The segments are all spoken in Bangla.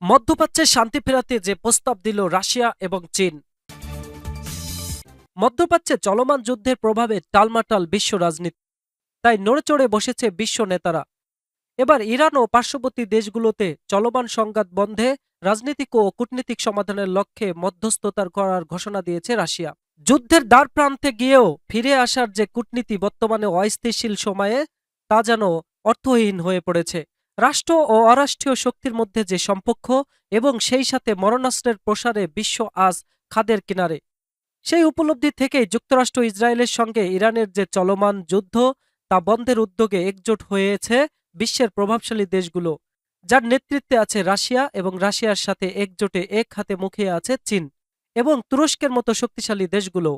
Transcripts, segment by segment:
মধ্যপ্রাচ্যে শান্তি ফেরাতে যে প্রস্তাব দিল রাশিয়া এবং চীন। মধ্যপ্রাচ্যে চলমান যুদ্ধের প্রভাবে টালমাটাল বিশ্ব রাজনীতি, তাই নড়েচড়ে বসেছে বিশ্ব নেতারা। এবার ইরান ও পার্শ্ববর্তী দেশগুলোতে চলমান সংঘাত বন্ধে রাজনৈতিক ও কূটনীতিক সমাধানের লক্ষ্যে মধ্যস্থতার করার ঘোষণা দিয়েছে রাশিয়া। যুদ্ধের দ্বার প্রান্তে গিয়েও ফিরে আসার যে কূটনীতি বর্তমানে অস্থিতিশীল সময়ে, তা যেন অর্থহীন হয়ে পড়েছে। রাষ্ট্র ও অরাষ্ট্রীয় শক্তির মধ্যে যে সম্পর্ক এবং সেই সাথে মরণাস্ত্রের প্রসারে বিশ্ব আজ খাদের কিনারে, সেই উপলব্ধি থেকেই যুক্তরাষ্ট্র ইসরায়েলের সঙ্গে ইরানের যে চলমান যুদ্ধ, তা বন্ধের উদ্যোগে একজোট হয়েছে বিশ্বের প্রভাবশালী দেশগুলো, যার নেতৃত্বে আছে রাশিয়া, এবং রাশিয়ার সাথে একজোটে এক হাতে মুখিয়ে আছে চীন এবং তুরস্কের মতো শক্তিশালী দেশগুলো।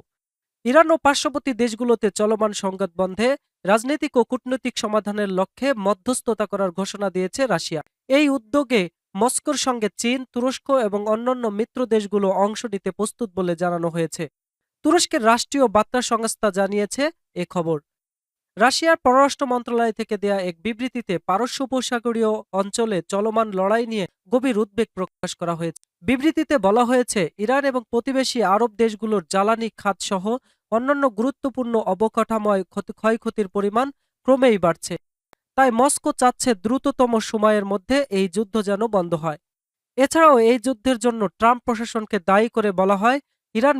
ইরান ও পার্শ্ববর্তী দেশগুলোতে চলমান সংঘাত বন্ধে রাজনৈতিক ও কূটনৈতিক সমাধানের লক্ষ্যে মধ্যস্থতা করার ঘোষণা দিয়েছে রাশিয়া। এই উদ্যোগে মস্কোর সঙ্গে চীন, তুরস্ক এবং অন্যান্য মিত্র দেশগুলো অংশ নিতে প্রস্তুত বলে জানানো হয়েছে। তুরস্কের রাষ্ট্রীয় বার্তা সংস্থা জানিয়েছে এ খবর। রাশিয়ার পররাষ্ট্র মন্ত্রণালয় থেকে দেয়া এক বিবৃতিতে পারস্য উপসাগরীয় অঞ্চলে চলমান লড়াই নিয়ে গভীর উদ্বেগ প্রকাশ করা হয়েছে। বিবৃতিতে বলা হয়েছে, ইরান এবং প্রতিবেশী আরব দেশগুলোর জ্বালানি খাত সহ অন্যান্য গুরুত্বপূর্ণ অবকাঠামোয় ক্ষয়ক্ষতির পরিমাণ ক্রমেই বাড়ছে। তাই মস্কো চাচ্ছে দ্রুততম সময়ের মধ্যে এই যুদ্ধ যেন বন্ধ হয়। এছাড়াও এই যুদ্ধের জন্য ট্রাম্প প্রশাসনকে দায়ী করে বলা হয়, ইরান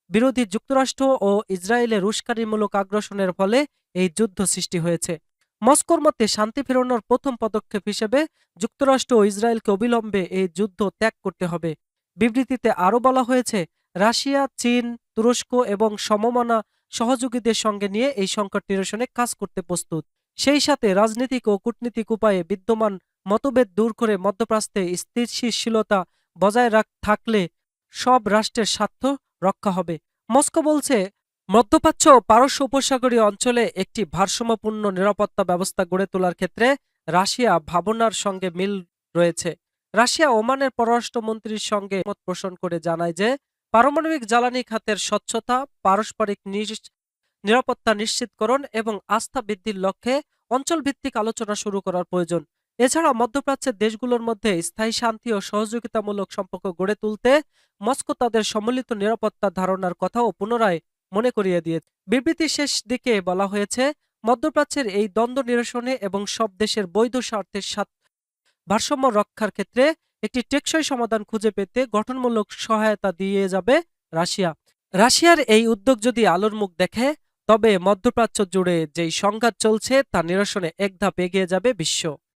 বিরোধী যুক্তরাষ্ট্র ও ইসরায়েলের উস্কানিমূলক আগ্রাসনের ফলে এই যুদ্ধ সৃষ্টি হয়েছে। মস্কোর মতে শান্তি ফেরানোর প্রথম পদক্ষেপ হিসেবে যুক্তরাষ্ট্র ও ইসরায়েলকে অবিলম্বে এই যুদ্ধ ত্যাগ করতে হবে। বিবৃতিতে আরও বলা হয়েছে, রাশিয়া, চীন, তুরস্ক এবং সমমনা সহযোগীদের সঙ্গে নিয়ে এই সংকট নিরসনে কাজ করতে প্রস্তুত। সেই সাথে রাজনৈতিক ও কূটনীতিক উপায়ে বিদ্যমান মতভেদ দূর করে মধ্যপ্রাচ্যে স্থিতিশীলতা বজায় থাকলে সব রাষ্ট্রের স্বার্থ রক্ষা হবে। মস্কো বলছে, মধ্যপ্রাচ্য ও পারস্য উপসাগরীয় অঞ্চলে একটি ভারসাম্যপূর্ণ নিরাপত্তা ব্যবস্থা গড়ে তোলার ক্ষেত্রে রাশিয়া ভাবনার সঙ্গে মিল রয়েছে। রাশিয়া ওমানের পররাষ্ট্রমন্ত্রীর সঙ্গে মত পোষণ করে জানায় যে, পারমাণবিক জ্বালানি খাতের স্বচ্ছতা, পারস্পরিক নিরাপত্তা নিশ্চিতকরণ এবং আস্থা বৃদ্ধির লক্ষ্যে অঞ্চলভিত্তিক আলোচনা শুরু করার প্রয়োজন। এছাড়া মধ্যপ্রাচ্যের দেশগুলোর মধ্যে স্থায়ী শান্তি ও সহযোগিতামূলক সম্পর্ক গড়ে তুলতে মস্কো তাদের সম্মিলিত নিরাপত্তা ধারণার কথাও পুনরায় মনে করিয়ে দিয়েছে। বিবৃতির শেষ দিকে বলা হয়েছে, মধ্যপ্রাচ্যের এই দ্বন্দ্ব নিরসনে এবং সব দেশের বৈধ স্বার্থের ভারসাম্য রক্ষার ক্ষেত্রে একটি টেকসই সমাধান খুঁজে পেতে গঠনমূলক সহায়তা দিয়ে যাবে রাশিয়া। রাশিয়ার এই উদ্যোগ যদি আলোর মুখ দেখে, তবে মধ্যপ্রাচ্য জুড়ে যেই সংঘাত চলছে তা নিরসনে এক ধাপ এগিয়ে যাবে বিশ্ব।